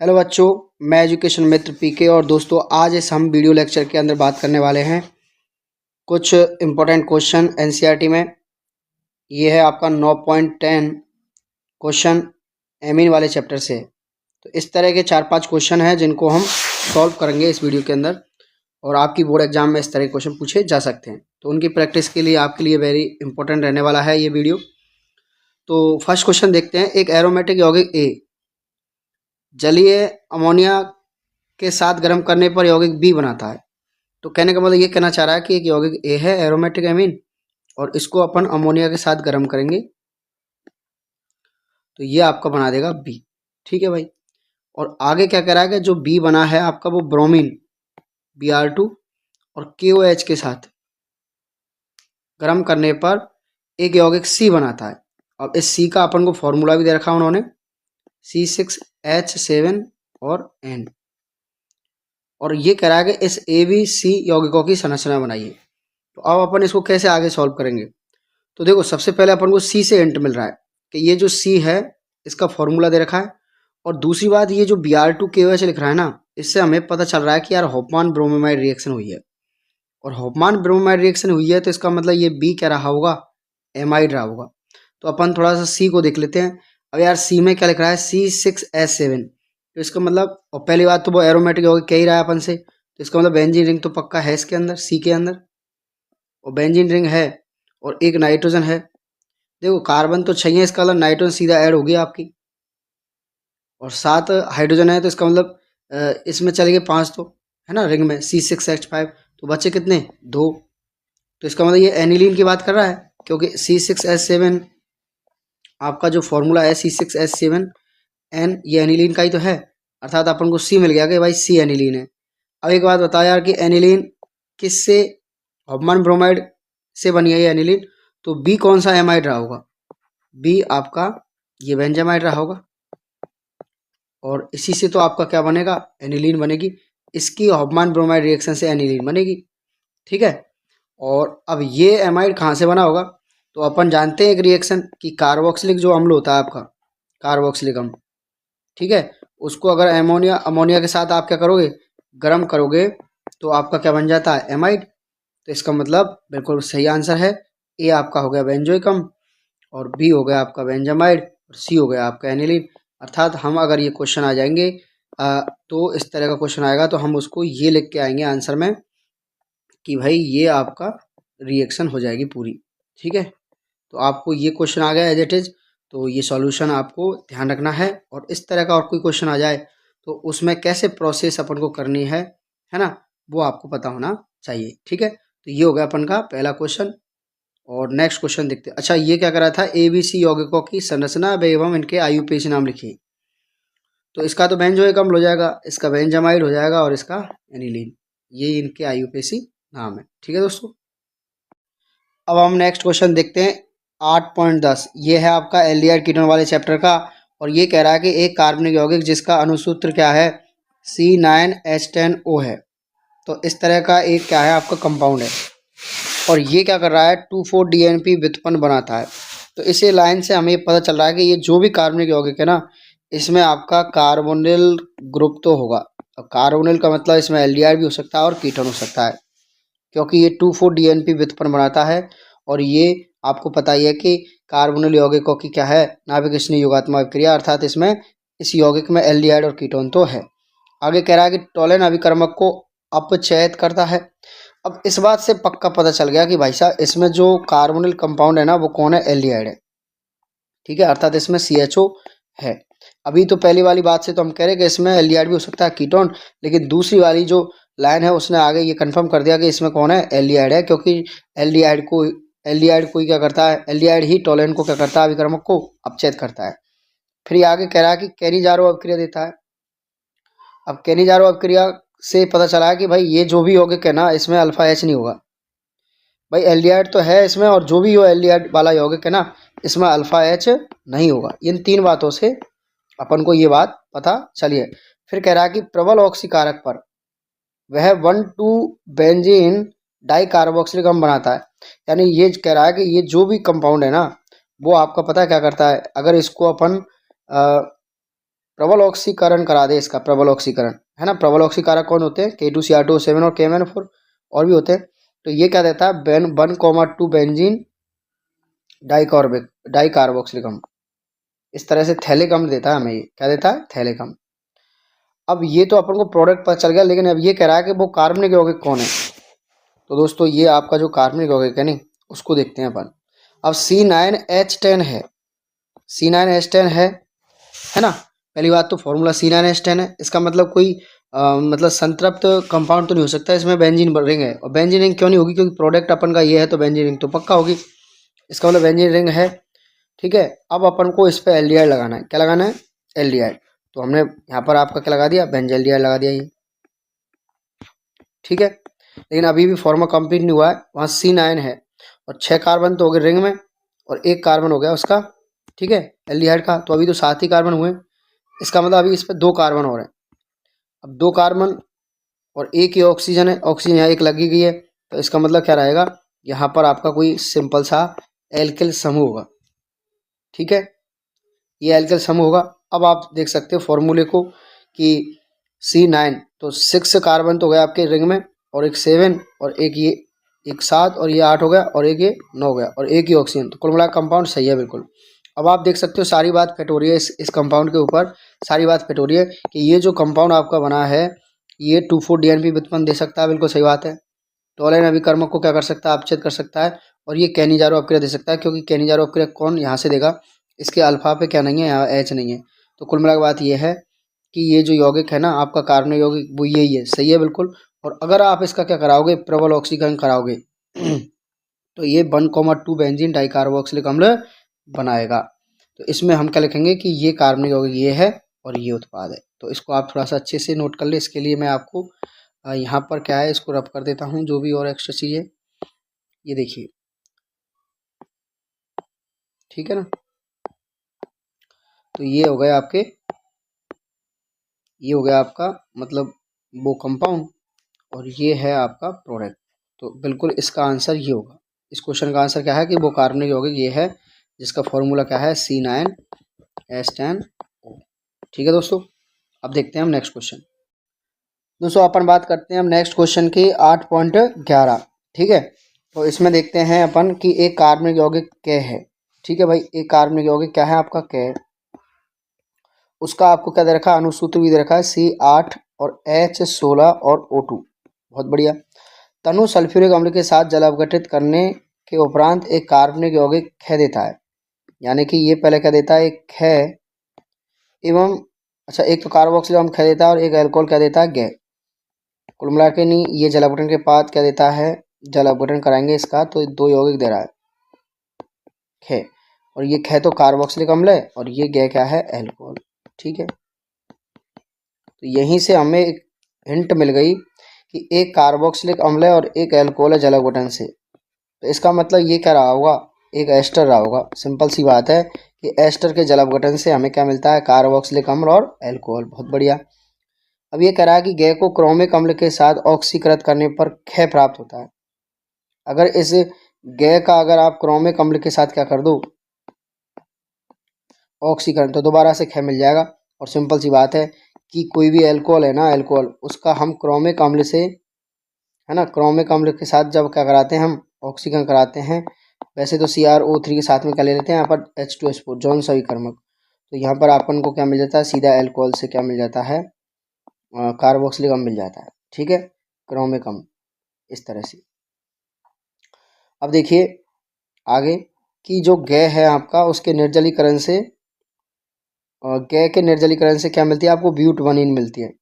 Hello बच्चों, मैं education मित्र पीके और दोस्तों आज इस हम वीडियो लेक्चर के अंदर बात करने वाले हैं कुछ इम्पोर्टेंट क्वेश्चन एनसीईआरटी में। ये है आपका 9.10 क्वेश्चन एमीन वाले चैप्टर से। तो इस तरह के 4-5 क्वेश्चन हैं जिनको हम सॉल्व करेंगे इस वीडियो के अंदर और आपकी बोर्ड एग्जाम में इस तरह के क्वेश्चन पूछे जा सकते हैं। तो उनकी प्रैक्टिस के लिए आपके लिए वेरी इंपॉर्टेंट रहने वाला है ये वीडियो। तो फर्स्ट क्वेश्चन देखते हैं। एक एरोमेटिक यौगिक ए जलीय अमोनिया के साथ गर्म करने पर यौगिक बी बनाता है। तो कहने का मतलब ये कहना चाह रहा है कि एक यौगिक ए है एरोमेटिक एमीन और इसको अपन अमोनिया के साथ गर्म करेंगे तो ये आपका बना देगा बी। ठीक है भाई। और आगे क्या कह रहा है कि जो बी बना है आपका वो ब्रोमीन Br2 और KOH के साथ गर्म करने पर एक यौगिक सी बनाता है। अब इस सी का अपन को फॉर्मूला भी दे रखा है उन्होंने, C6H7 और N। और ये कह रहा है कि इस ABC यौगिकों की संरचना बनाइए। तो अब अपन इसको कैसे आगे सॉल्व करेंगे। तो देखो सबसे पहले अपन को सी से इंट मिल रहा है कि ये जो सी है इसका फॉर्मूला दे रखा है। और दूसरी बात ये जो Br2KOH लिख रहा है ना, इससे हमें पता चल रहा है कि यार हॉफमान ब्रोमीमाइड रिएक्शन हुई है। और हॉफमान ब्रोमीमाइड रिएक्शन हुई है तो इसका मतलब ये बी क्या रहा होगा, एमाइड रहा होगा। तो अपन थोड़ा सा सी को देख लेते हैं। अब यार सी में क्या लिख रहा है C6H7। तो इसका मतलब, और पहली बात तो वो एरोमेटिक यौगिक कह ही रहा है अपन से, तो इसका मतलब बेंजीन रिंग तो पक्का है इसके अंदर, सी के अंदर। और बेंजीन रिंग है और एक नाइट्रोजन है। देखो कार्बन तो चाहिए, इसका मतलब नाइट्रोजन सीधा ऐड होगी आपकी और 7 हाइड्रोजन है तो इसका मतलब इसमें चले गए 5 तो है ना रिंग में C6H5। तो बचे कितने, 2। तो इसका मतलब ये एनिलीन की बात कर रहा है क्योंकि C6H7 आपका जो फॉर्मूला है C6H7N ये एनिलीन का ही तो है। अर्थात अपन को सी मिल गया कि भाई सी एनिलीन है। अब एक बात बताओ यार कि एनिलीन किससे, हॉफमान ब्रोमाइड से बनी है ये एनिलीन। तो बी कौन सा एमाइड रहा होगा, बी आपका ये बेंजामाइड रहा होगा। और इसी से तो आपका क्या बनेगा, एनिलीन बनेगी। इसकी हॉफमान ब्रोमाइड रिएक्शन से एनिलीन बनेगी। ठीक है। और अब ये एमाइड कहाँ से बना होगा, तो अपन जानते हैं एक रिएक्शन कि कार्बोक्सिलिक जो अम्ल होता है आपका, कार्बोक्सिलिक अम्ल, ठीक है, उसको अगर अमोनिया के साथ आप क्या करोगे, गर्म करोगे तो आपका क्या बन जाता है, एमाइड। तो इसका मतलब बिल्कुल सही आंसर है। ए आपका हो गया बेंजोइक अम्ल और बी हो गया आपका बेंजामाइड और सी हो गया आपका एनिलीन। अर्थात हम अगर ये क्वेश्चन आ जाएंगे तो इस तरह का क्वेश्चन आएगा तो हम उसको ये लिख के आएंगे आंसर में कि भाई ये आपका रिएक्शन हो जाएगी पूरी। ठीक है। तो आपको ये क्वेश्चन आ गया एज इट इज, तो ये सॉल्यूशन आपको ध्यान रखना है। और इस तरह का और कोई क्वेश्चन आ जाए तो उसमें कैसे प्रोसेस अपन को करनी है ना, वो आपको पता होना चाहिए। ठीक है। तो ये हो गया अपन का पहला क्वेश्चन। और नेक्स्ट क्वेश्चन देखते हैं। अच्छा ये क्या कर रहा था, ABC यौगिकों की संरचना एवं इनके IUPAC नाम लिखिए। तो इसका तो बेंजोइक अम्ल हो जाएगा, इसका बेंजामाइड हो जाएगा और इसका एनिलीन, ये इनके IUPAC नाम है। ठीक है दोस्तों। अब हम नेक्स्ट क्वेश्चन देखते हैं 8.10। ये है आपका एल्डिहाइड कीटोन वाले चैप्टर का और ये कह रहा है कि एक कार्बनिक यौगिक जिसका अनुसूत्र क्या है, C9H10O है। तो इस तरह का एक क्या है आपका कंपाउंड है और ये क्या कर रहा है 2,4-DNP व्युत्पन्न बनाता है। तो इसे लाइन से हमें पता चल रहा है कि ये जो भी कार्बनिक यौगिक है ना, इसमें आपका कार्बोनिल ग्रुप तो होगा। और कार्बोनिल का मतलब इसमें एल्डिहाइड भी हो सकता है और कीटोन हो सकता है क्योंकि ये 2,4-DNP व्युत्पन्न बनाता है। और ये आपको पता ही है कि कार्बोनिल यौगिकों की क्या है, नाभिक स्नेह योगात्मक अभिक्रिया, अर्थात इसमें इस यौगिक में एल्डिहाइड और कीटोन तो है। आगे कह रहा है कि टोलेन अभिकर्मक को अपचयित करता है। अब इस बात से पक्का पता चल गया कि भाई साहब इसमें जो कार्बोनिल कंपाउंड है ना वो कौन है, एल्डिहाइड है। ठीक है। अर्थात इसमें CHO है। अभी तो पहली वाली बात से तो हम कह रहे हैं कि इसमें एल्डिहाइड भी हो सकता है कीटोन, लेकिन दूसरी वाली जो लाइन है उसने आगे ये कंफर्म कर दिया कि इसमें कौन है, एल्डिहाइड है। क्योंकि एल्डिहाइड को ही क्या करता है, एल्डिहाइड ही टोलेन को क्या करता है, अभिकर्मक को अपचयित करता है। फिर ये आगे कह रहा है कि कैनिजारो अभिक्रिया देता है। अब कैनिजारो अभिक्रिया से पता चला है कि भाई ये जो भी यौगिक है ना इसमें अल्फा H नहीं होगा। भाई एल्डिहाइड तो है इसमें और जो भी हो एल्डिहाइड वाला यौगिक है ना इसमें अल्फा H नहीं होगा। इन 3 बातों से अपन को ये बात पता चली है। फिर कह रहा है कि प्रबल ऑक्सीकारक पर वह 1,2 बेंजीन डाई कार्बोक्सिलिक अम्ल बनाता है। यानी ये कह रहा है कि ये जो भी कंपाउंड है ना वो आपका पता है क्या करता है, अगर इसको अपन प्रबल ऑक्सीकरण करा दे इसका, प्रबल ऑक्सीकरण है ना। प्रबल ऑक्सीकारक कौन होते हैं? K2Cr2O7 और KMnO4 और भी होते हैं। तो ये क्या देता है? 1,2 बेंजीन डाइकार्बोक्सिलिक अम्ल। इस तरह से थैलिक अम्ल देता है हमें। ये क्या देता है? थैलिक अम्ल। अब ये तो अपन को प्रोडक्ट पता चल गया, लेकिन अब ये कह रहा है कि वो कार्बनिक यौगिक कौन है। तो दोस्तों ये आपका जो कार्बनिक यौगिक है नहीं, उसको देखते हैं अपन। अब C9H10 है, C9H10 है ना। पहली बात तो फॉर्मूला C9H10 है। इसका मतलब कोई मतलब संतृप्त कंपाउंड तो नहीं हो सकता, इसमें बेंजीन रिंग है। और बेंजीन रिंग क्यों नहीं होगी? क्योंकि प्रोडक्ट अपन का ये है, तो बेंजीन रिंग तो पक्का होगी। इसका मतलब बेंजीन रिंग है। ठीक है। अब अपन को इस पे एल्डिहाइड लगाना है। क्या लगाना है? एल्डिहाइड। तो हमने यहाँ पर आपका क्या लगा दिया? बेंजल्डिहाइड लगा दिया ये। ठीक है। लेकिन अभी भी फॉर्मूला कंप्लीट नहीं हुआ है। वहाँ C9 है और 6 कार्बन तो हो गए रिंग में और 1 कार्बन हो गया उसका, ठीक है, एल्डिहाइड का। तो अभी तो 7 ही कार्बन हुए। इसका मतलब अभी इस पर 2 कार्बन हो रहे हैं। अब 2 कार्बन और एक ही ऑक्सीजन है, ऑक्सीजन यहाँ एक लगी गई है। तो इसका मतलब क्या रहेगा? यहाँ पर आपका कोई सिंपल सा एल्किल समूह होगा। ठीक है, ये एल्किल समूह होगा। अब आप देख सकते हो फॉर्मूले को कि C9 तो 6 कार्बन तो हो गया आपके रिंग में और एक 7 और एक ये एक 7 और ये 8 हो गया और एक ये 9 हो गया और एक ही ऑक्सीजन। तो कुल मिला कंपाउंड सही है बिल्कुल। अब आप देख सकते हो सारी बात फिट हो रही है इस कंपाउंड के ऊपर। सारी बात फिट हो रही है कि ये जो कंपाउंड आपका बना है ये 2,4-DNP व्युत्पन्न दे सकता है। बिल्कुल सही बात है। टोलेन अभिकर्मक को क्या कर सकता है? अपच्छेद कर सकता है। और ये कैनिजारो अपक्रिया दे सकता है, क्योंकि कैनिजारो अपक्रिया कौन यहाँ से देगा? इसके अल्फा पे क्या नहीं है? यहाँ H नहीं है। तो कुल मिला बात ये है कि ये जो यौगिक है ना आपका कार्बनिक यौगिक, वो यही है। सही है बिल्कुल। और अगर आप इसका क्या कराओगे? प्रबल ऑक्सीकरण कराओगे तो ये 1,2 बेंजीन डाइकार्बोक्सिलिक अम्ल बनाएगा। तो इसमें हम क्या लिखेंगे कि ये कार्बनिक यौगिक ये है और ये उत्पाद है। तो इसको आप थोड़ा सा अच्छे से नोट कर ले। इसके लिए मैं आपको यहाँ पर क्या है इसको रब कर देता हूँ, जो भी और एक्स्ट्रा चीज़ें ये देखिए। ठीक है ना। तो ये हो गया आपके, ये हो गया आपका मतलब वो कंपाउंड और ये है आपका प्रोडक्ट। तो बिल्कुल इसका आंसर ये होगा। इस क्वेश्चन का आंसर क्या है कि वो कार्बनिक यौगिक ये है जिसका फॉर्मूला क्या है? C9H10O। ठीक है दोस्तों। अब देखते हैं हम नेक्स्ट क्वेश्चन। दोस्तों अपन बात करते हैं हम नेक्स्ट क्वेश्चन की 8.11। ठीक है। तो इसमें देखते हैं अपन कि एक कार्बनिक यौगिक क्या है। ठीक है भाई, एक कार्बनिक यौगिक क्या है आपका? क्या उसका आपको क्या दे रखा है? अनुसूत्र भी दे रखा है C8 और H16 और O2। बहुत बढ़िया। तनु सल्फ्यूरिक अम्ल के साथ जल अपघटित करने के उपरांत एक कार्बनिक यौगिक ख देता है। यानी कि ये पहले क्या देता है? एक ख एवं अच्छा एक तो कार्बोक्सिलिक अम्ल ख देता है और एक अल्कोहल क्या देता है? गै। कुल मिला के नहीं, ये जल अपघटन के बाद क्या देता है? जल अपघटन कराएंगे इसका तो 2 यौगिक दे रहा है ख। और ये ख तो कार्बोक्सिलिक अम्ल है और ये गै क्या है? अल्कोहल। ठीक है। तो यहीं से हमें एक हिंट मिल गई कि एक कार्बोक्सिलिक अम्ल है और एक अल्कोहल है जल अपघटन से। तो इसका मतलब ये क्या रहा होगा? एक एस्टर रहा होगा। सिंपल सी बात है कि एस्टर के जल अपघटन से हमें क्या मिलता है? कार्बोक्सिलिक अम्ल और अल्कोहल। बहुत बढ़िया। अब ये कह रहा है कि गै को क्रोमिक अम्ल के साथ ऑक्सीकृत करने पर ख प्राप्त होता है। अगर इस गै का अगर आप क्रोमिक अम्ल के साथ क्या कर दो? ऑक्सीकरण, तो दोबारा से ख मिल जाएगा। और सिंपल सी बात है कि कोई भी अल्कोहल है ना, अल्कोहल उसका हम क्रोमिक अम्ल से है ना, क्रोमिक अम्ल के साथ जब क्या कराते हैं? हम ऑक्सीकरण कराते हैं। वैसे तो CrO3 के साथ में क्या ले लेते हैं यहाँ पर? H2SO4 जौन सविकर्मक। तो यहाँ पर अपन को क्या मिल जाता है? सीधा अल्कोहल से क्या मिल जाता है? कार्बोक्सिलिक अम्ल मिल जाता है। ठीक है, क्रोमिक अम्ल इस तरह से। अब देखिए आगे कि जो गै है आपका उसके निर्जलीकरण से गै के निर्जलीकरण से क्या मिलती है आपको? ब्यूटवनीन मिलती है।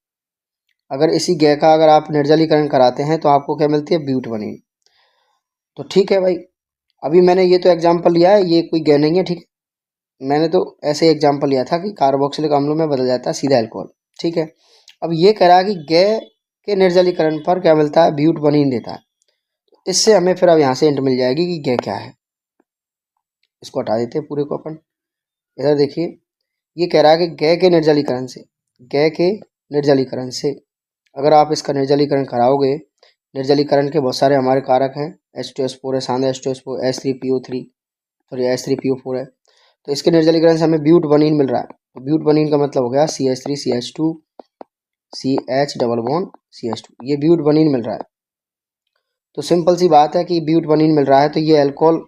अगर इसी गै का अगर आप निर्जलीकरण कराते हैं तो आपको क्या मिलती है? ब्यूटवनीन। तो ठीक है भाई, अभी मैंने ये तो एग्जाम्पल लिया है, ये कोई गै नहीं है। ठीक है, मैंने तो ऐसे एग्जाम्पल लिया था कि कार्बोक्सिलिक अम्लों में बदल जाता है सीधा अल्कोहल। ठीक है। अब ये कह रहा है कि गै के निर्जलीकरण पर क्या मिलता है? ब्यूटवनीन देता है। इससे हमें फिर अब यहाँ से हिंट मिल जाएगी कि गै क्या है। इसको हटा देते हैं पूरे को अपन। इधर देखिए, ये कह रहा है कि गै के निर्जलीकरण से, गै के निर्जलीकरण से अगर आप इसका निर्जलीकरण कराओगे, निर्जलीकरण के बहुत सारे हमारे कारक हैं। H2SO4 है, सांद्र H2SO4, H3PO3 सॉरी H3PO4 है। तो इसके निर्जलीकरण से हमें ब्यूटवनीन मिल रहा है। तो ब्यूटबनीन का मतलब हो गया CH3CH2 CH double bond CH2, ये ब्यूटबनीन मिल रहा है। तो सिंपल सी बात है कि ब्यूटबनीन मिल रहा है तो ये अल्कोहल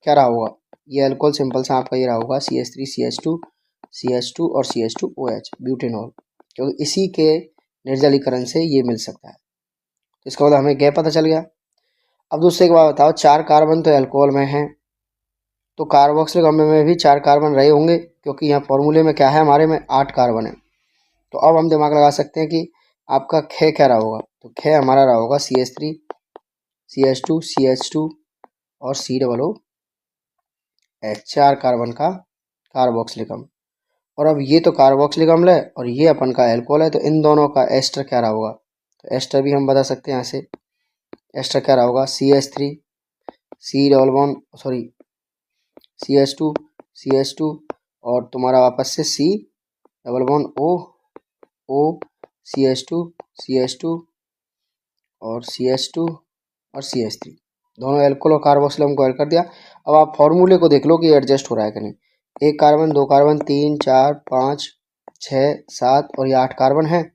क्या रहा होगा, ये अल्कोहल सिंपल सा आपका ये रहा होगा CH3CH2 और CH2OH ब्यूटेनॉल, क्योंकि इसी के निर्जलीकरण से ये मिल सकता है। तो इसका मतलब हमें गैप पता चल गया। अब दूसरे एक बात बताओ, 4 कार्बन तो अल्कोहल में है, तो कार्बोक्सिलिक अम्ल में भी 4 कार्बन रहे होंगे, क्योंकि यहाँ फॉर्मूले में क्या है हमारे में 8 कार्बन है। तो अब हम दिमाग लगा सकते हैं कि आपका ख क्या रहा होगा, तो ख हमारा रहा होगा CH3 CH2 CH2 और COOH, 4 कार्बन का कार्बोक्सिलिक अम्ल। और अब ये तो कार्बोक्सिलिक अम्ल है और ये अपन का अल्कोहल है, तो इन दोनों का एस्टर क्या रहा होगा, तो एस्टर भी हम बता सकते हैं यहाँ से। एस्टर क्या रहा होगा CH3 C double bond sorry CH2 CH2 और तुम्हारा वापस से C double bond O CH2 CH2 और CH2 और CH3, दोनों अल्कोहल और कार्बोक्सिल हमको ऐड कर दिया। अब आप फॉर्मूले को देख लो कि एडजस्ट हो रहा है कि नहीं। 1 कार्बन 2 कार्बन 3 4 5 6 7 और ये 8 कार्बन है,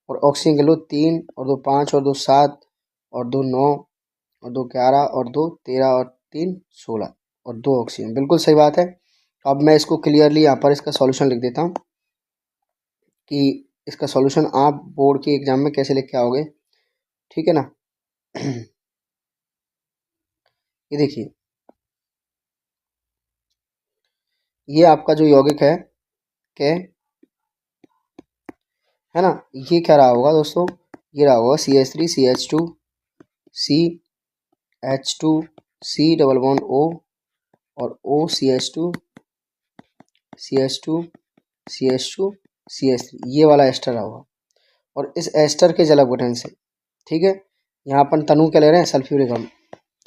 और ऑक्सीजन के लो 3 और 2 5 और 2 7 और 2 9 और 2 11 और 2 13 और 3 16 और 2 ऑक्सीजन, बिल्कुल सही बात है। अब मैं इसको क्लियरली यहाँ पर इसका सॉल्यूशन लिख देता हूँ कि इसका सॉल्यूशन आप बोर्ड के एग्जाम में कैसे लिख के आओगे, ठीक है ना। ये देखिए, ये आपका जो यौगिक है के है ना, ये क्या रहा होगा दोस्तों, ये रहा होगा CH3 CH2 CH2 C double bond O और O CH2 CH2 CH2 CH3, ये वाला एस्टर रहा होगा। और इस एस्टर के जल अपघटन से, ठीक है, यहाँ अपन तनु क्या ले रहे हैं, सल्फ्यूरिक अम्ल,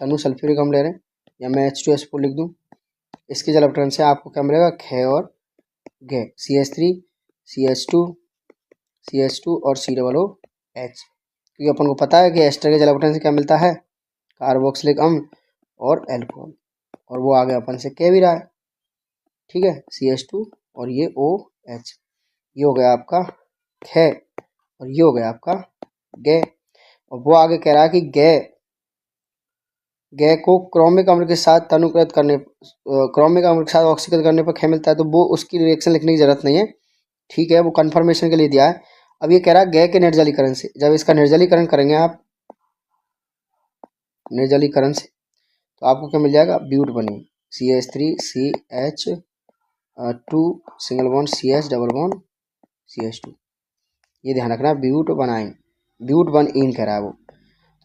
तनु सल्फ्यूरिक अम्ल ले रहे हैं, या मैं H2SO4 लिख दूँ। इसके जल अपघटन से आपको क्या मिलेगा, ख और ग, CH3 CH2 और COOH, क्योंकि अपन को पता है कि एस्टर के जल अपघटन से क्या मिलता है, कार्बोक्सिलिक अम्ल और अल्कोहल, और वो आगे अपन से कह भी रहा है, ठीक है, CH2 और ये OH, ये हो गया आपका ख और ये हो गया आपका ग। और वो आगे कह रहा है कि ग को क्रोमिक अम्ल के साथ तनुकृत करने क्रोमिक अम्ल के साथ ऑक्सीकृत करने पर ख मिलता है, तो वो उसकी रिएक्शन लिखने की जरूरत नहीं है, ठीक है, वो कंफर्मेशन के लिए दिया है। अब ये कह रहा है ग के निर्जलीकरण से, जब इसका निर्जलीकरण करेंगे आप निर्जलीकरण से, तो आपको क्या मिल जाएगा, ब्यूटबनीन CH3CH2 single bond CH double bond CH2, ये ध्यान रखना, ब्यूटबनीन कह रहा है वो।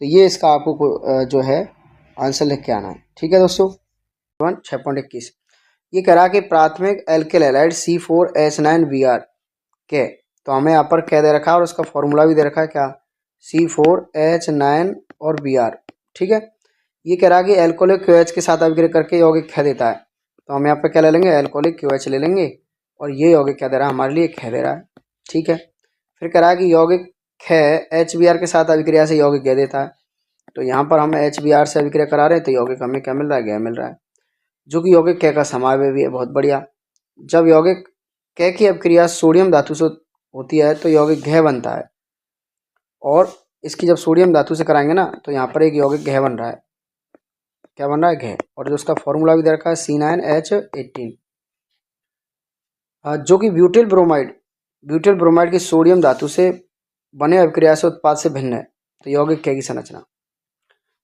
तो ये इसका आपको जो है आंसर लिख के आना है, ठीक है दोस्तों। 6.21 ये कह रहा है कि प्राथमिक एल्किल हैलाइड C4H9Br के, तो हमें यहाँ पर क्या दे रखा है और उसका फॉर्मूला भी दे रखा है क्या, C4H9 और Br, ठीक है। ये कह रहा है कि एल्कोहलिक QH के साथ अभिक्रिया करके यौगिक ख देता है, तो हम यहाँ पे क्या ले लेंगे, एल्कोहलिक QH ले लेंगे, और ये यौगिक क्या दे रहा है हमारे लिए, ख दे रहा है, ठीक है। फिर कह रहा है कि यौगिक ख HBr के साथ अभिक्रिया से यौगिक ग देता है, तो यहाँ पर हम HBr से अभिक्रिया करा रहे हैं, तो यौगिक हमें क्या मिल रहा है, ग मिल रहा है, जो कि यौगिक क का समावयवी है, बहुत बढ़िया। जब यौगिक क की अभिक्रिया सोडियम धातु से होती है तो यौगिक घ बनता है, और इसकी जब सोडियम धातु से कराएंगे ना, तो यहाँ पर एक यौगिक घ बन रहा है, क्या बन रहा है, घ, और जो उसका फॉर्मूला भी दे रखा है C9H18, जो कि ब्यूटिल ब्रोमाइड की सोडियम धातु से बने अभिक्रिया से उत्पाद से भिन्न है, तो यौगिक क की संरचना,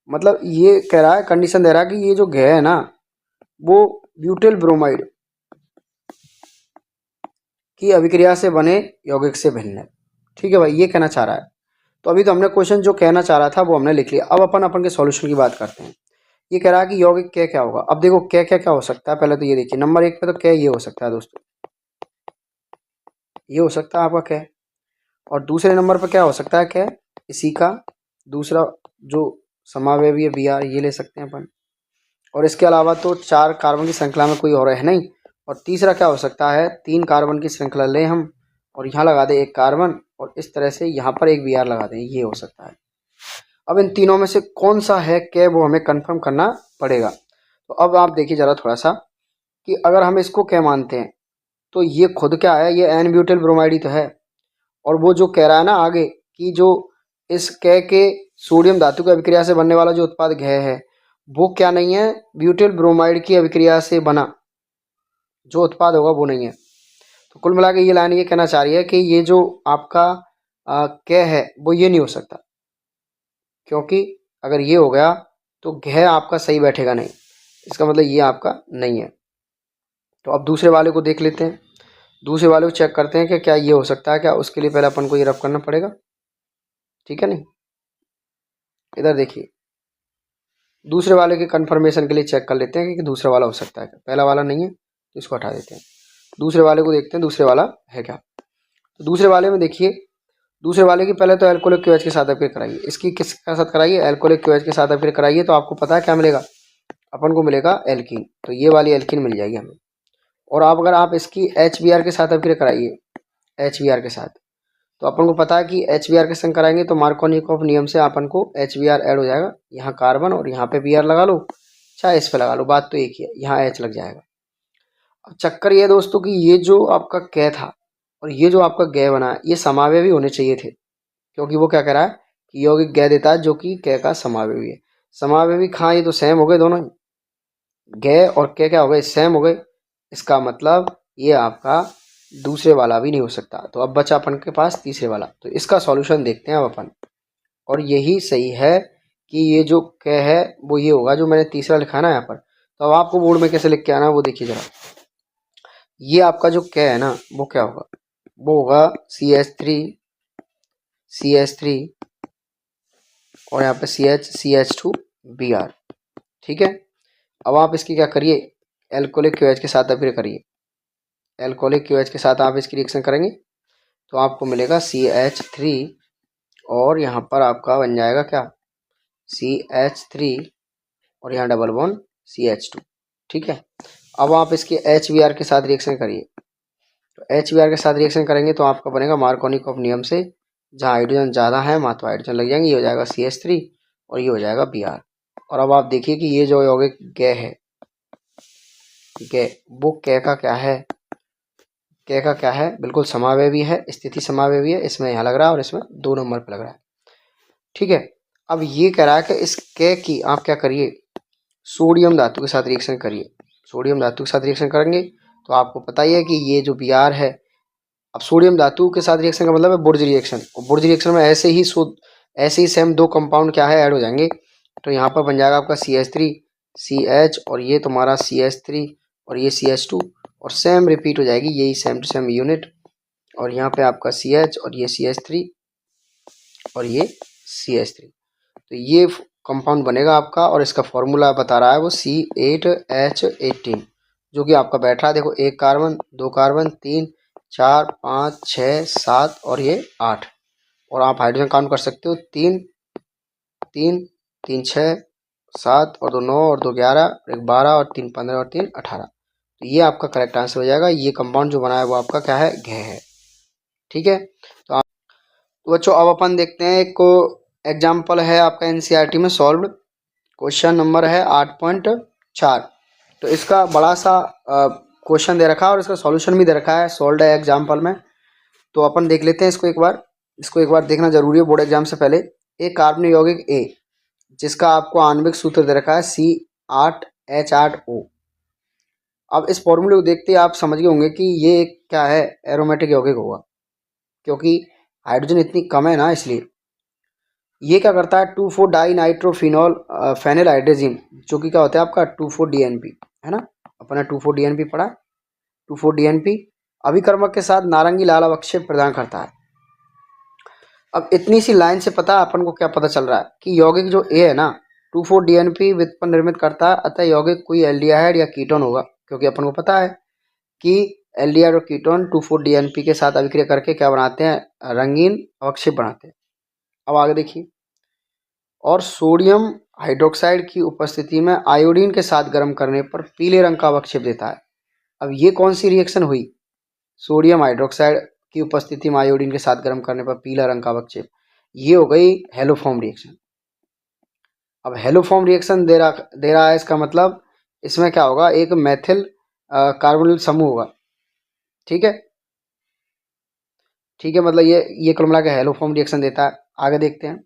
मतलब ये कह रहा है, कंडीशन दे रहा है कि ये जो घ है ना, वो ब्यूटिल ब्रोमाइड की अभिक्रिया से बने यौगिक से भिन्न है, ठीक है भाई, ये कहना चाह रहा है। तो अभी तो हमने क्वेश्चन जो कहना चाह रहा था वो हमने लिख लिया। अब अपन के सॉल्यूशन की बात करते हैं। ये कह रहा है कि यौगिक क्या होगा। अब देखो क्या हो सकता है, पहले तो ये देखिए, नंबर 1 पे तो क्या ये हो सकता है दोस्तों, ये हो सकता है आपका क्या, और दूसरे नंबर पर क्या हो सकता है, क्या इसी का दूसरा जो समावयवी है Br, ये ले सकते हैं अपन, और इसके अलावा तो 4 कार्बन की श्रृंखला में कोई और है नहीं। और तीसरा क्या हो सकता है, 3 कार्बन की श्रृंखला ले हम और यहाँ लगा दे 1 कार्बन, और इस तरह से यहाँ पर एक Br लगा दें, ये हो सकता है। अब इन तीनों में से कौन सा है क्या, वो हमें कंफर्म करना पड़ेगा। तो अब आप देखिए जरा थोड़ा सा कि अगर हम इसको क्या मानते हैं, तो ये खुद क्या है, ये एन ब्यूटिल ब्रोमाइड ही तो है। और वो जो कह रहा है ना आगे कि जो इस कै के सोडियम धातु की अभिक्रिया से बनने वाला जो उत्पाद घै है वो क्या नहीं है, ब्यूटिल ब्रोमाइड की अभिक्रिया से बना जो उत्पाद होगा वो नहीं है। तो कुल मिला के ये लाइन ये कहना चाह रही है कि ये जो आपका कै है वो ये नहीं हो सकता, क्योंकि अगर ये हो गया तो घै आपका सही बैठेगा नहीं, इसका मतलब ये आपका नहीं है। तो अब दूसरे वाले को देख लेते हैं, दूसरे वाले को चेक करते हैं कि क्या ये हो सकता है क्या। उसके लिए पहले अपन को ये रफ करना पड़ेगा, ठीक है नहीं। इधर देखिए, दूसरे वाले के कंफर्मेशन के लिए चेक कर लेते हैं कि दूसरा वाला हो सकता है क्या। पहला वाला नहीं है तो इसको हटा देते हैं, दूसरे वाले को देखते हैं दूसरे वाला है क्या। तो दूसरे वाले में देखिए, दूसरे वाले की पहले तो एल्कोहलिक क्यूएच के साथ अभिक्रिया कराइए। इसकी किसके साथ कराइए, एल्कोहलिक क्यूएच के साथ अभिक्रिया कराइए। तो आपको पता है क्या मिलेगा, अपन को मिलेगा एल्कीन। तो ये वाली एल्कीन मिल जाएगी हमें। और आप अगर आप इसकी HBr के साथ अभिक्रिया कराइए, HBr के साथ, तो अपन को पता है कि HBr के संग कराएंगे तो मार्कोनिकोव नियम से अपन को HBr ऐड हो जाएगा। यहाँ कार्बन और यहाँ पे Br लगा लो, चाहे इस पे लगा लो, बात तो एक ही है, यहाँ H लग जाएगा। अब चक्कर ये है दोस्तों कि ये जो आपका कै था और ये जो आपका गै बना है ये समावयवी होने चाहिए थे, क्योंकि वो क्या कह रहा है कि यौगिक गै देता है जो कि कै का समावयवी है। समावयवी कहाँ, ये तो सेम हो गए दोनों ही, गै और कै क्या हो गए, सेम हो गए। इसका मतलब ये आपका दूसरे वाला भी नहीं हो सकता। तो अब बचा अपन के पास तीसरे वाला, तो इसका सॉल्यूशन देखते हैं अब अपन। और यही सही है कि ये जो कै है वो ये होगा जो मैंने तीसरा लिखा है ना यहाँ पर। तो अब आपको बोर्ड में कैसे लिख के आना है वो देखिए जरा। ये आपका जो कै है ना वो क्या होगा, वो होगा CH3 और यहाँ पे CH2Br, ठीक है। अब आप इसकी क्या करिए, एल्कोहलिक क्यूएच के साथ अभिक्रिया करिए। एल्कोहलिक क्यूएच के साथ आप इसकी रिएक्शन करेंगे तो आपको मिलेगा CH3 और यहाँ पर आपका बन जाएगा क्या, CH3 और यहाँ डबल बॉन्ड CH2, ठीक है। अब आप इसके HBr के साथ रिएक्शन करिए। तो HBr के साथ रिएक्शन करेंगे तो आपका बनेगा मार्कोनिकोव नियम से, जहाँ हाइड्रोजन ज़्यादा है वहाँ तो हाइड्रोजन लग जाएंगे, ये हो जाएगा CH3 और ये हो जाएगा Br। और अब आप देखिए कि ये जो यौगिक गै है, गै वो कै का क्या है, कै का क्या है, बिल्कुल समावयवी है, स्थिति समावयवी है। इसमें यहाँ लग रहा है और इसमें 2 नंबर पर लग रहा है, ठीक है। अब ये कह रहा है कि इस कै की आप क्या करिए, सोडियम धातु के साथ रिएक्शन करिए। सोडियम धातु के साथ रिएक्शन करेंगे तो आपको पता ही है कि ये जो Br है, अब सोडियम धातु के साथ रिएक्शन का मतलब है बुर्ज रिएक्शन, और बुर्ज रिएक्शन में ऐसे ही सेम 2 कंपाउंड क्या है ऐड हो जाएंगे। तो यहाँ पर बन जाएगा आपका CH3 CH और ये तुम्हारा CH3 और ये CH2 और सेम रिपीट हो जाएगी, यही सेम टू सेम यूनिट। और यहाँ पे आपका CH और ये CH3 और ये CH3, तो ये कंपाउंड बनेगा आपका। और इसका फॉर्मूला बता रहा है वो C8H18, जो कि आपका बैठ रहा है देखो, 1 कार्बन 2 कार्बन 3 4 5 6 7 और ये 8। और आप हाइड्रोजन काउंट कर सकते हो, 3 3 3 6 7 और 2 9 और 2 11 और 1 12 और 3 15 और 3 18। तो ये आपका करेक्ट आंसर हो जाएगा। ये कंपाउंड जो बना है वो आपका क्या है, घै है, ठीक है। तो बच्चों अब अपन देखते हैं एक को एग्जाम्पल है आपका NCERT में सॉल्व्ड, क्वेश्चन नंबर है 8.4। तो इसका बड़ा सा क्वेश्चन दे रखा है और इसका सॉल्यूशन भी दे रखा है, सॉल्व्ड है एग्जाम्पल में। तो अपन देख लेते हैं इसको एक बार, इसको एक बार देखना जरूरी है बोर्ड एग्जाम से पहले। एक कार्बनिक यौगिक A जिसका आपको आणविक सूत्र दे रखा है C8H8O। अब इस फॉर्मूले को देखते ही आप समझ गए होंगे कि ये क्या है, एरोमेटिक यौगिक होगा, क्योंकि हाइड्रोजन इतनी कम है ना, इसलिए। ये क्या करता है, 2,4 डाई नाइट्रोफिनॉल फेनिल हाइड्रोजिन, जो कि क्या होता है आपका 2,4 DNP, है ना। अपना 2,4 DNP पढ़ा, 2,4 DNP अभिकर्मक के साथ नारंगी लाल अवक्षेप प्रदान करता है। अब इतनी सी लाइन से पता अपन को क्या पता चल रहा है कि यौगिक जो A है ना 2,4 DNP व्युत्पन्न निर्मित करता है, अतः यौगिक कोई एल्डिहाइड या कीटोन होगा, क्योंकि अपन को पता है कि एल्डिहाइड और कीटोन 2,4 DNP के साथ अभिक्रिया करके क्या बनाते हैं, रंगीन अवक्षेप बनाते हैं। अब आगे देखिए, और सोडियम हाइड्रोक्साइड की उपस्थिति में आयोडीन के साथ गर्म करने पर पीले रंग का अवक्षेप देता है। अब ये कौन सी रिएक्शन हुई, सोडियम हाइड्रोक्साइड की उपस्थिति में आयोडीन के साथ गर्म करने पर पीला रंग का अवक्षेप, ये हो गई हेलोफॉर्म रिएक्शन। अब हेलोफॉर्म रिएक्शन दे रहा है, इसका मतलब इसमें क्या होगा, एक मेथिल कार्बोनिल समूह होगा, ठीक है, ठीक है, मतलब ये कुल मिला के हेलोफॉर्म रिएक्शन देता है। आगे देखते हैं,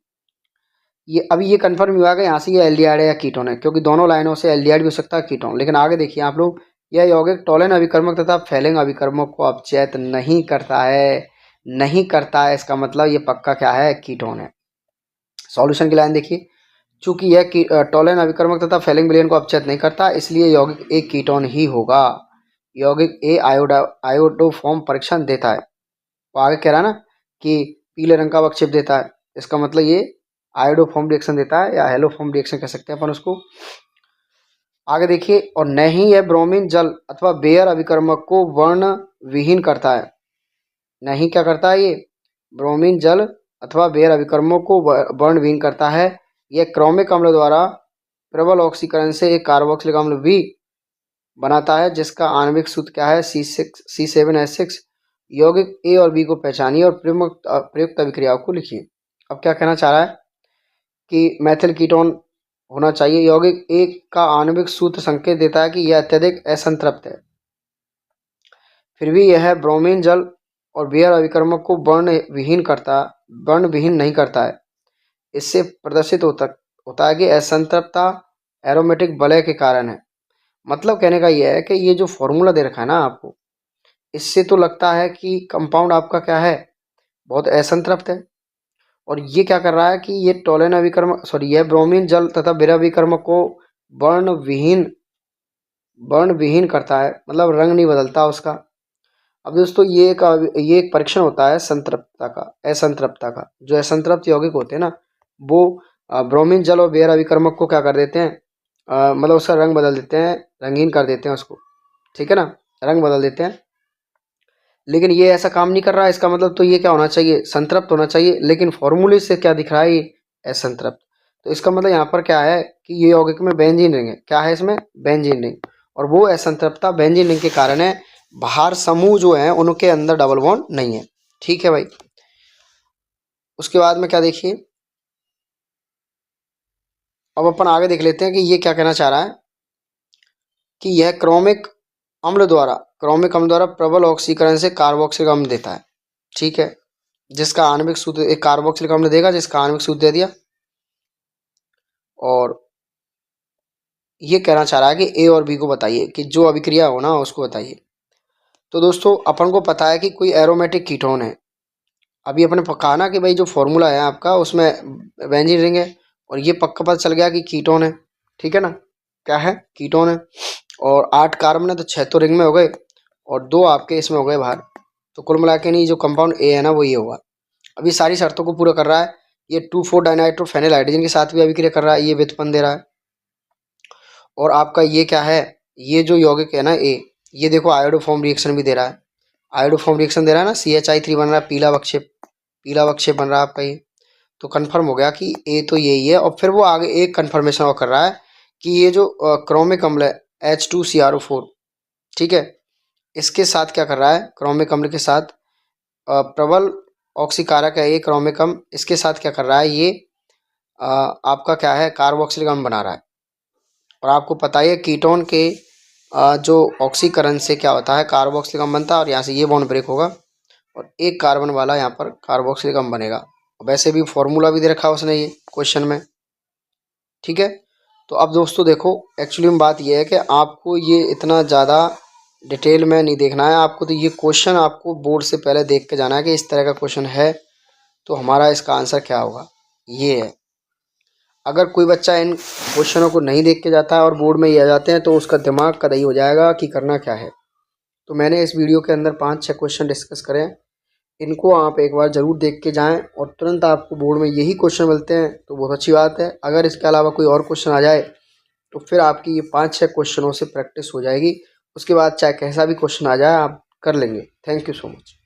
ये अभी ये कंफर्म हुआ कि यहाँ से ये एल्डिहाइड है या कीटोन है, क्योंकि दोनों लाइनों से एल्डिहाइड भी हो सकता है कीटोन। लेकिन आगे देखिए आप लोग, यह यौगिक टोलेन अभिकर्मक तथा फेलिंग अभिकर्मक को अपचयित नहीं करता है, नहीं करता है, इसका मतलब ये पक्का क्या है, कीटोन है। सॉल्यूशन की लाइन देखिए, चूंकि यह टोलेन अभिकर्मक तथा फेलिंग विलयन को अपचयित नहीं करता, इसलिए यौगिक ए कीटोन ही होगा। यौगिक ए आयोडोफॉर्म परीक्षण देता है। तो आगे कह रहा है ना कि पीले रंग का अवक्षेप देता है, इसका मतलब ये आयोडोफॉर्म रिएक्शन देता है, या हेलोफॉर्म रिएक्शन कह सकते हैं अपन उसको। आगे देखिए, और नहीं यह ब्रोमीन जल अथवा बेयर अभिकर्मक को वर्ण विहीन करता है। नहीं क्या करता है ये, ब्रोमीन जल अथवा बेयर अभिकर्मक को वर्ण विहीन करता है। यह क्रोमिक अम्ल द्वारा प्रबल ऑक्सीकरण से एक कार्बोक्सिलिक अम्ल भी बनाता है, जिसका आणविक सूत्र क्या है, C7H6। यौगिक ए और बी को पहचानिए और प्रयुक्त अभिक्रियाओं को लिखिए। अब क्या कहना चाह रहा है कि मैथिल कीटोन होना चाहिए। यौगिक ए का आणविक सूत्र संकेत देता है कि यह अत्यधिक असंतृप्त है, फिर भी यह ब्रोमीन जल और बेयर अभिकर्मक को वर्ण विहीन नहीं करता है। इससे प्रदर्शित होता है कि असंतृप्तता एरोमेटिक वलय के कारण है। मतलब कहने का यह है कि ये जो फॉर्मूला दे रखा है ना आपको, इससे तो लगता है कि कंपाउंड आपका क्या है, बहुत असंतृप्त है। और ये क्या कर रहा है कि ये टोलेन अभिकर्मक यह ब्रोमीन जल तथा बेयर अभिकर्मक को वर्ण विहीन करता है, मतलब रंग नहीं बदलता उसका। अब दोस्तों ये एक परीक्षण होता है असंतृप्तता का। जो असंतृप्त यौगिक होते हैं ना, वो ब्रोमीन जल और बेयर अभिकर्मक को क्या कर देते हैं, मतलब उसका रंग बदल देते हैं, रंगीन कर देते हैं उसको, ठीक है ना, रंग बदल देते हैं। लेकिन ये ऐसा काम नहीं कर रहा है, इसका मतलब तो ये क्या होना चाहिए, संतृप्त होना चाहिए। लेकिन फॉर्मूले से क्या दिख रहा है, ये असंतृप्त। तो इसका मतलब यहाँ पर क्या है कि ये यौगिक में बेंजीन रिंग है। क्या है इसमें, बेंजीन रिंग। और वो असंतृप्तता बेंजीन रिंग के कारण है, बाहर समूह जो है उनके अंदर डबल बॉन्ड नहीं है। ठीक है भाई। उसके बाद में क्या देखिए, अब अपन आगे देख लेते हैं कि ये क्या कहना चाह रहा है कि यह क्रोमिक अम्ल द्वारा प्रबल ऑक्सीकरण से कार्बोक्सिलिक अम्ल देता है। ठीक है, जिसका आणविक सूत्र एक कार्बोक्सिलिक अम्ल देगा, जिसका आणविक सूत्र दे दिया। और ये कहना चाह रहा है कि ए और बी को बताइए, कि जो अभिक्रिया हो ना उसको बताइए। तो दोस्तों अपन को पता है कि कोई एरोमेटिक कीटोन है। अभी अपने कहा ना कि भाई जो फॉर्मूला है आपका उसमें बेंजीन रिंग है, और ये पक्का पता चल गया कि कीटोन है। ठीक है ना, क्या है, कीटोन है। और 8 कार्बन है तो 6 तो रिंग में हो गए, और 2 आपके इसमें हो गए बाहर। तो कुल मिला के नहीं, जो कंपाउंड ए है ना वो ये होगा। अभी सारी शर्तों को पूरा कर रहा है। ये 2,4 डाइनाइट्रोफेनिल हाइड्रोजन के साथ भी अभिक्रिया कर रहा है, ये व्युत्पन्न दे रहा है। और आपका ये क्या है, ये जो यौगिक है ना ए, ये देखो आयोडोफॉर्म रिएक्शन भी दे रहा है। आयोडोफॉर्म रिएक्शन दे रहा है ना, CHI3 बन रहा है, पीला अवक्षेप बन रहा है आपका ये। तो कंफर्म हो गया कि ए तो यही है। और फिर वो आगे एक कंफर्मेशन और कर रहा है कि ये जो क्रोमिक अम्ल है H2CrO4, ठीक है, इसके साथ क्या कर रहा है, क्रोमिक अम्ल के साथ प्रबल ऑक्सीकारक है ये क्रोमिक अम्ल, इसके साथ क्या कर रहा है ये आपका क्या है, कार्बोक्सिलिक अम्ल बना रहा है। और आपको पता है कीटोन के जो ऑक्सीकरण से क्या होता है, कार्बोक्सिलिक अम्ल बनता है, और यहाँ से ये बॉन्ड ब्रेक होगा और एक कार्बन वाला यहाँ पर कार्बोक्सिलिक अम्ल बनेगा। वैसे भी फॉर्मूला भी दे रखा है उसने ये क्वेश्चन में। ठीक है, तो अब दोस्तों देखो, एक्चुअली में बात ये है कि आपको ये इतना ज़्यादा डिटेल में नहीं देखना है आपको। तो ये क्वेश्चन आपको बोर्ड से पहले देख के जाना है कि इस तरह का क्वेश्चन है तो हमारा इसका आंसर क्या होगा, ये है। अगर कोई बच्चा इन क्वेश्चनों को नहीं देख के जाता है और बोर्ड में ये आ जाते हैं तो उसका दिमाग कतई हो जाएगा कि करना क्या है। तो मैंने इस वीडियो के अंदर 5-6 क्वेश्चन डिस्कस करें, इनको आप एक बार ज़रूर देख के जाएं और तुरंत आपको बोर्ड में यही क्वेश्चन मिलते हैं तो बहुत अच्छी बात है। अगर इसके अलावा कोई और क्वेश्चन आ जाए तो फिर आपकी ये 5-6 क्वेश्चनों से प्रैक्टिस हो जाएगी। उसके बाद चाहे कैसा भी क्वेश्चन आ जाए आप कर लेंगे। Thank you so much.